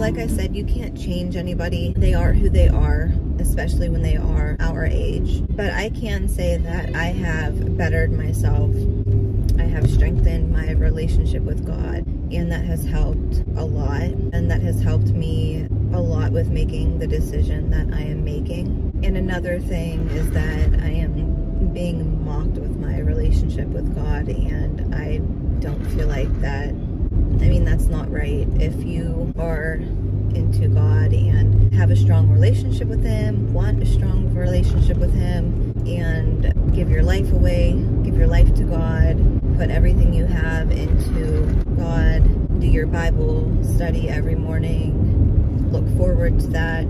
like I said, you can't change anybody. They are who they are, especially when they are our age. But I can say that I have bettered myself. I have strengthened my relationship with God, and that has helped a lot. And that has helped me a lot with making the decision that I am making. And another thing is that I am being mocked with my relationship with God, and I don't feel like that. I mean, that's not right. If you are into God and have a strong relationship with Him, want a strong relationship with Him, and give your life away, give your life to God, put everything you have into God, do your Bible study every morning, look forward to that,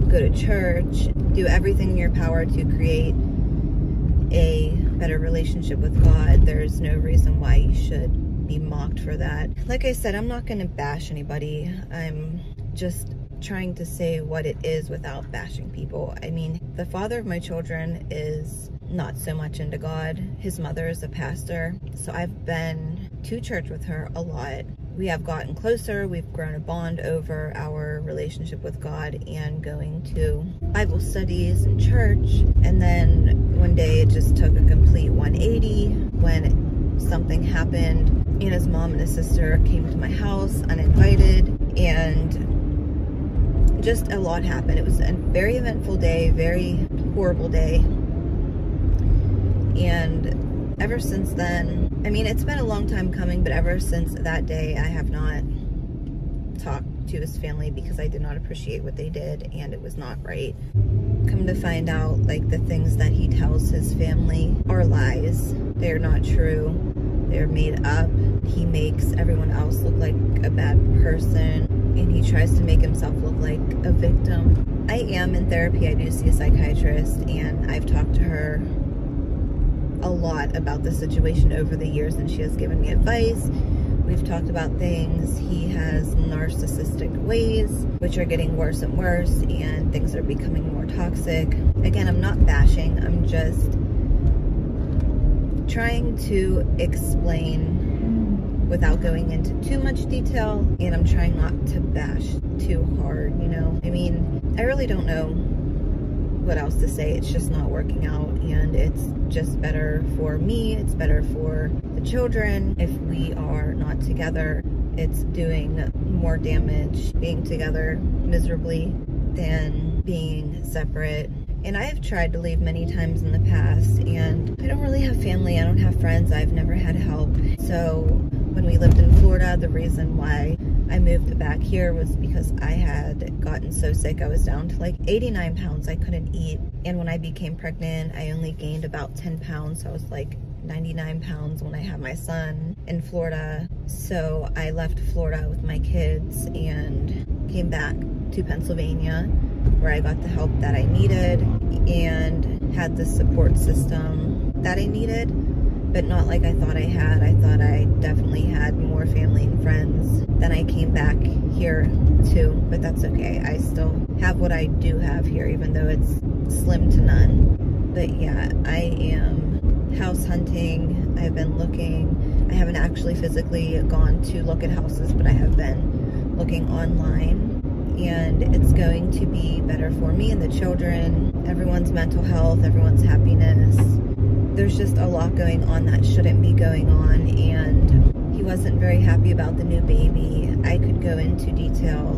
go to church, do everything in your power to create a better relationship with God, there's no reason why you should be mocked for that. Like I said, I'm not going to bash anybody. I'm just trying to say what it is without bashing people. I mean, the father of my children is not so much into God. His mother is a pastor, so I've been to church with her a lot. We have gotten closer. We've grown a bond over our relationship with God and going to Bible studies and church. And then one day it just took a complete 180 when something happened, and his mom and his sister came to my house uninvited, and just a lot happened. It was a very eventful day, very horrible day. And ever since then, I mean, it's been a long time coming, but ever since that day, I have not talked to his family because I did not appreciate what they did, and it was not right. Come to find out, like, the things that he tells his family are lies. They're not true. They're made up. He makes everyone else look like a bad person, and he tries to make himself look like a victim. I am in therapy. I do see a psychiatrist, and I've talked to her a lot about the situation over the years, and she has given me advice. We've talked about things. He has narcissistic ways, which are getting worse and worse, and things are becoming more toxic. Again, I'm not bashing. I'm just trying to explain without going into too much detail, and I'm trying not to bash too hard, you know? I mean, I really don't know what else to say. It's just not working out, and it's just better for me, it's better for the children if we are not together. It's doing more damage being together miserably than being separate. And I've tried to leave many times in the past, and I don't really have family, I don't have friends, I've never had help. So when we lived in Florida, the reason why I moved back here was because I had gotten so sick. I was down to like 89 pounds. I couldn't eat. And when I became pregnant, I only gained about 10 pounds. So I was like 99 pounds when I had my son in Florida. So I left Florida with my kids and came back to Pennsylvania, where I got the help that I needed and had the support system that I needed, but not like I thought I had. I thought I definitely had more family and friends than I came back here to, but that's okay. I still have what I do have here, even though it's slim to none. But yeah, I am house hunting. I've been looking. I haven't actually physically gone to look at houses, but I have been looking online. And it's going to be better for me and the children, everyone's mental health, everyone's happiness. There's just a lot going on that shouldn't be going on, and he wasn't very happy about the new baby. I could go into detail.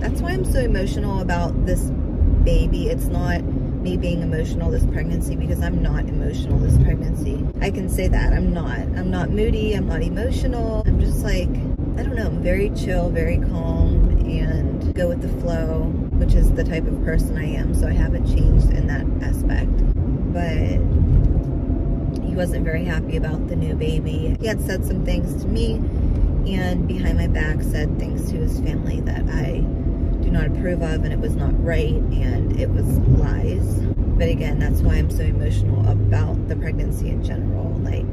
That's why I'm so emotional about this baby. It's not me being emotional this pregnancy, because I'm not emotional this pregnancy. I can say that. I'm not moody, I'm not emotional. I'm just like, I don't know, I'm very chill, very calm, and go with the flow, which is the type of person I am, so I haven't changed in that aspect. But he wasn't very happy about the new baby. He had said some things to me, and behind my back said things to his family that I do not approve of, and it was not right, and it was lies. But again, that's why I'm so emotional about the pregnancy in general. Like,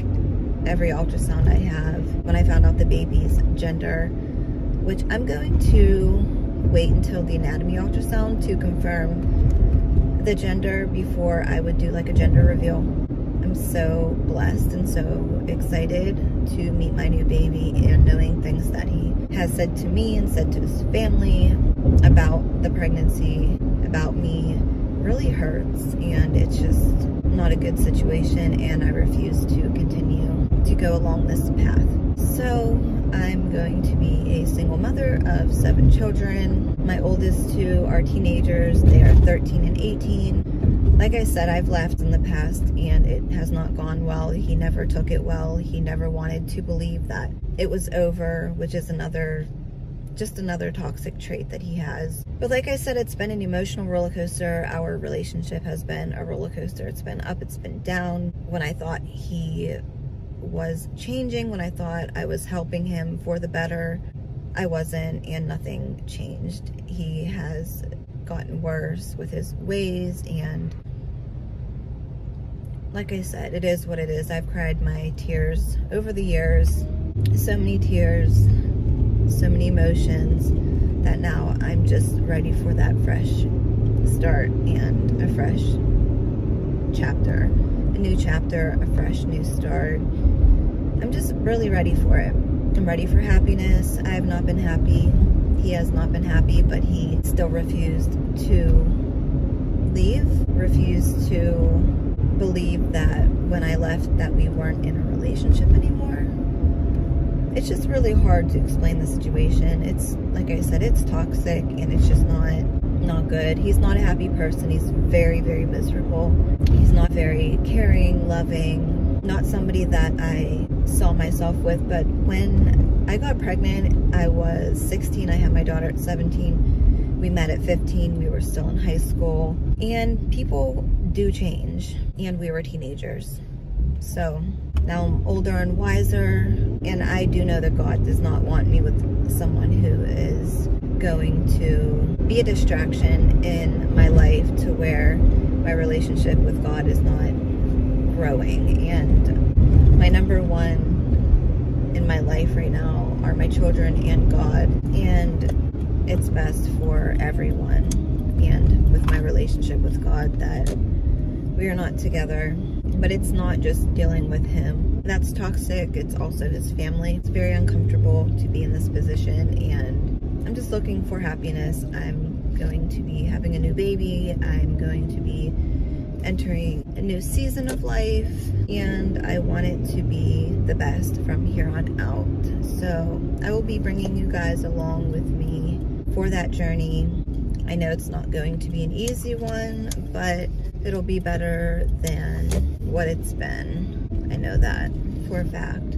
every ultrasound I have, when I found out the baby's gender, which I'm going to wait until the anatomy ultrasound to confirm the gender before I would do like a gender reveal. I'm so blessed and so excited to meet my new baby, and knowing things that he has said to me and said to his family about the pregnancy, about me, really hurts, and it's just not a good situation, and I refuse to continue to go along this path. So I'm going to be a single mother of 7 children. My oldest 2 are teenagers. They are 13 and 18. Like I said, I've left in the past and it has not gone well. He never took it well. He never wanted to believe that it was over, which is just another toxic trait that he has. But like I said, it's been an emotional roller coaster. Our relationship has been a roller coaster. It's been up, it's been down. When I thought he was changing, when I thought I was helping him for the better, I wasn't, and nothing changed. He has gotten worse with his ways, and like I said, it is what it is. I've cried my tears over the years, so many tears, so many emotions, that now I'm just ready for that fresh start and a fresh chapter, a new chapter, a fresh new start. I'm just really ready for it. I'm ready for happiness. I have not been happy. He has not been happy, but he still refused to leave, refused to believe that when I left that we weren't in a relationship anymore. It's just really hard to explain the situation. It's, like I said, it's toxic, and it's just not good. He's not a happy person. He's very, very miserable. He's not very caring, loving, not somebody that I saw myself with. But when I got pregnant, I was 16. I had my daughter at 17. We met at 15. We were still in high school. And people do change. And we were teenagers. So now I'm older and wiser. And I do know that God does not want me with someone who is going to be a distraction in my life to where my relationship with God is not growing. And my number one in my life right now are my children and God, and it's best for everyone. And with my relationship with God, that we are not together, but it's not just dealing with him. That's toxic. It's also his family. It's very uncomfortable to be in this position, and I'm just looking for happiness. I'm going to be having a new baby. I'm going to be entering a new season of life, and I want it to be the best from here on out. So I will be bringing you guys along with me for that journey. I know it's not going to be an easy one, but it'll be better than what it's been. I know that for a fact.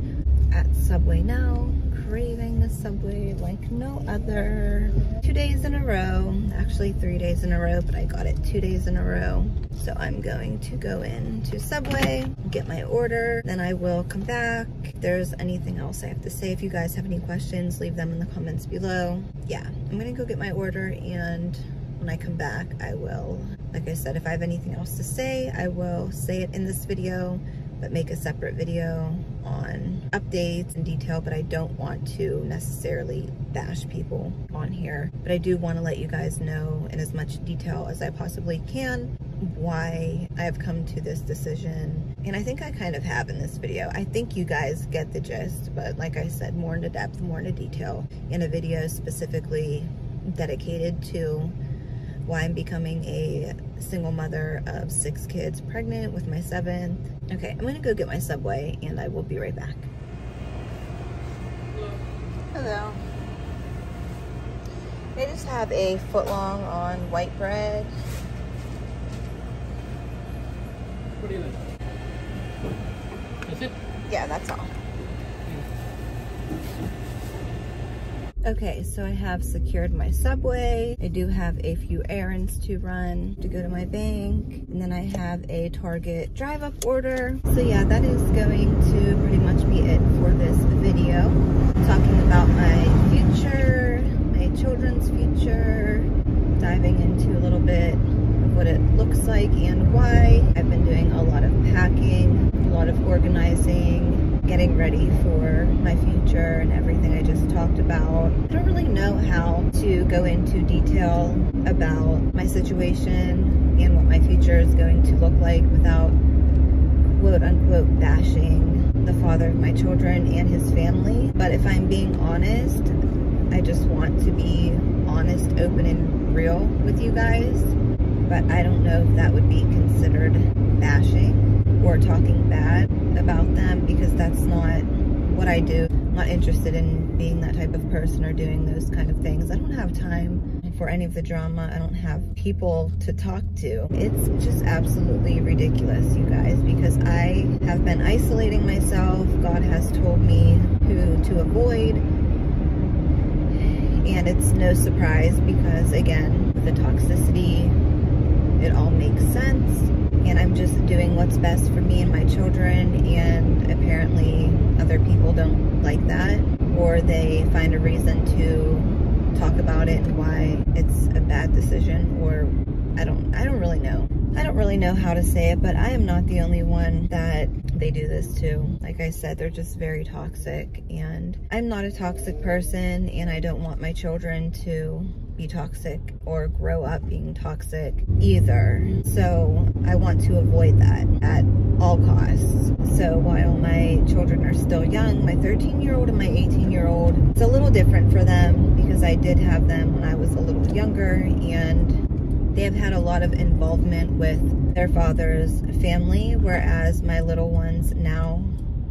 At Subway now, craving the Subway like no other. 2 days in a row, actually 3 days in a row, but I got it 2 days in a row. So I'm going to go into Subway, get my order, then I will come back. If there's anything else I have to say, if you guys have any questions, leave them in the comments below. Yeah, I'm gonna go get my order, and when I come back, I will, like I said, if I have anything else to say, I will say it in this video, but make a separate video on updates and detail. But I don't want to necessarily bash people on here. But I do want to let you guys know in as much detail as I possibly can why I have come to this decision. And I think I kind of have in this video. I think you guys get the gist, but like I said, more into depth, more into detail in a video specifically dedicated to why I'm becoming a single mother of 6 kids, pregnant with my 7th. Okay, I'm gonna go get my Subway, and I will be right back. Hello. They just have a footlong on white bread. What do you like? That's it? Yeah, that's all. Okay, so I have secured my Subway. I do have a few errands to run to go to my bank. And then I have a Target drive-up order. So yeah, that is going to pretty much be it for this video. Talking about my future, my children's future, diving into a little bit of what it looks like and why. I've been doing a lot of packing, a lot of organizing, getting ready for my future and everything I just talked about. I don't really know how to go into detail about my situation and what my future is going to look like without quote unquote bashing the father of my children and his family. But if I'm being honest, I just want to be honest, open, and real with you guys. But I don't know if that would be considered bashing or talking bad about them, because that's not what I do. I'm not interested in being that type of person or doing those kind of things. I don't have time for any of the drama. I don't have people to talk to. It's just absolutely ridiculous, you guys, because I have been isolating myself. God has told me who to avoid. And it's no surprise because, again, the toxicity, it all makes sense. And I'm just doing what's best for me and my children. And apparently other people don't like that, or they find a reason to talk about it and why it's a bad decision, or I don't really know. I don't really know how to say it, but I am not the only one that they do this to. Like I said, they're just very toxic, and I'm not a toxic person, and I don't want my children to be toxic or grow up being toxic either. So I want to avoid that at all costs. So while my children are still young, my 13-year-old and my 18-year-old, it's a little different for them because I did have them when I was a little younger, and they have had a lot of involvement with their father's family, whereas my little ones now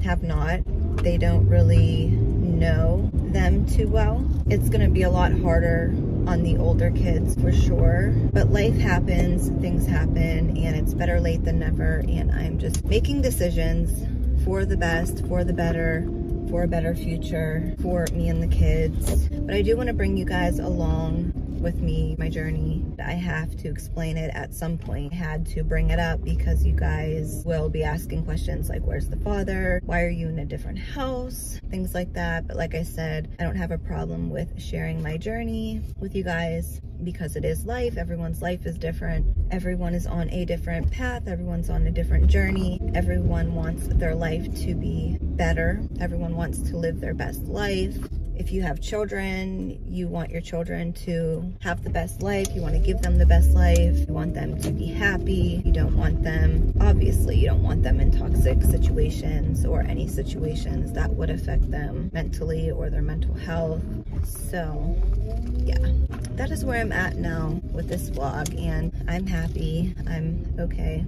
have not. They don't really know them too well. It's gonna be a lot harder on the older kids for sure, but life happens, things happen, and it's better late than never. And I'm just making decisions for the best, for the better, for a better future for me and the kids. But I do want to bring you guys along with me, my journey. I have to explain it at some point. I had to bring it up because you guys will be asking questions like, where's the father? Why are you in a different house? Things like that. But like I said, I don't have a problem with sharing my journey with you guys because it is life. Everyone's life is different. Everyone is on a different path. Everyone's on a different journey. Everyone wants their life to be better. Everyone wants to live their best life. If you have children, you want your children to have the best life. You want to give them the best life. You want them to be happy. You don't want them, obviously, you don't want them in toxic situations or any situations that would affect them mentally or their mental health. So, yeah, that is where I'm at now with this vlog, and I'm happy. I'm okay.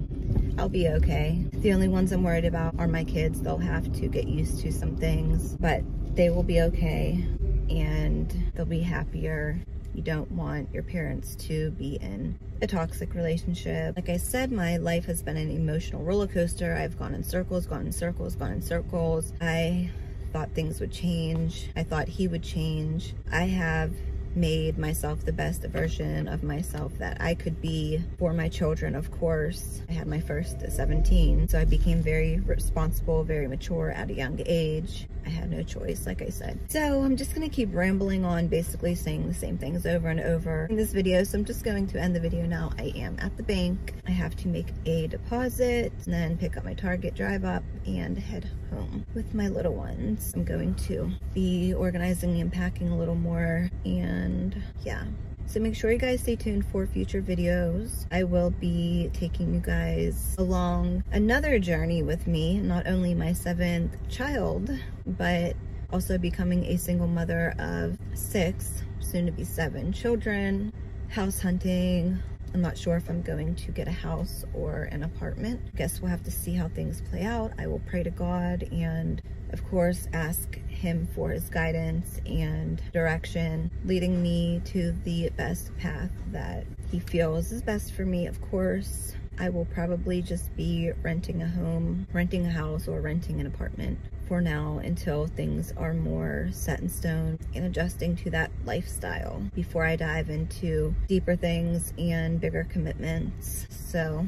I'll be okay. The only ones I'm worried about are my kids. They'll have to get used to some things, but they will be okay and they'll be happier. You don't want your parents to be in a toxic relationship. Like I said, my life has been an emotional roller coaster. I've gone in circles, gone in circles, gone in circles. I thought things would change. I thought he would change. I have made myself the best version of myself that I could be for my children. Of course, I had my first at 17, so I became very responsible, very mature at a young age. I had no choice, like I said. So I'm just gonna keep rambling on, basically saying the same things over and over in this video. So I'm just going to end the video now. I am at the bank. I have to make a deposit and then pick up my Target, drive up, and head home with my little ones. I'm going to be organizing and packing a little more, and yeah. So make sure you guys stay tuned for future videos. I will be taking you guys along another journey with me, not only my 7th child, but also becoming a single mother of 6, soon to be 7 children, house hunting. I'm not sure if I'm going to get a house or an apartment. Guess we'll have to see how things play out. I will pray to God and, of course, ask him for his guidance and direction, leading me to the best path that he feels is best for me. Of course, I will probably just be renting a home, renting a house, or renting an apartment for now until things are more set in stone and adjusting to that lifestyle before I dive into deeper things and bigger commitments. So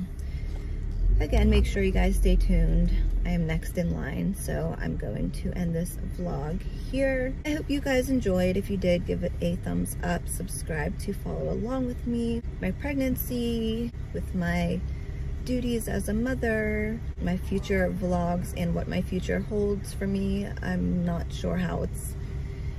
again, make sure you guys stay tuned. I am next in line, so I'm going to end this vlog here. I hope you guys enjoyed. If you did, give it a thumbs up, subscribe to follow along with me, my pregnancy, with my duties as a mother, my future vlogs, and what my future holds for me. I'm not sure how it's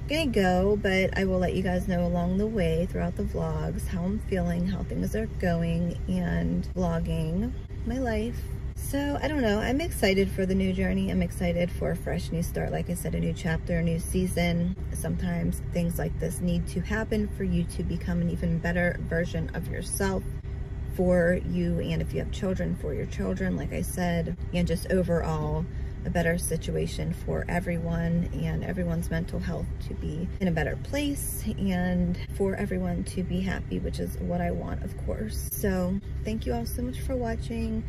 gonna go, but I will let you guys know along the way throughout the vlogs how I'm feeling, how things are going, and vlogging my life So I don't know, I'm excited for the new journey. I'm excited for a fresh new start. Like I said, a new chapter, a new season. Sometimes things like this need to happen for you to become an even better version of yourself, for you, and if you have children, for your children, like I said, and just overall a better situation for everyone, and everyone's mental health to be in a better place, and for everyone to be happy, which is what I want, of course. So thank you all so much for watching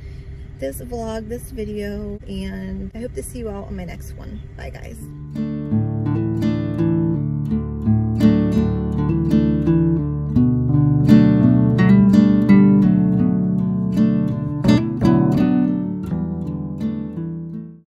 this vlog, this video, and I hope to see you all on my next one. Bye guys.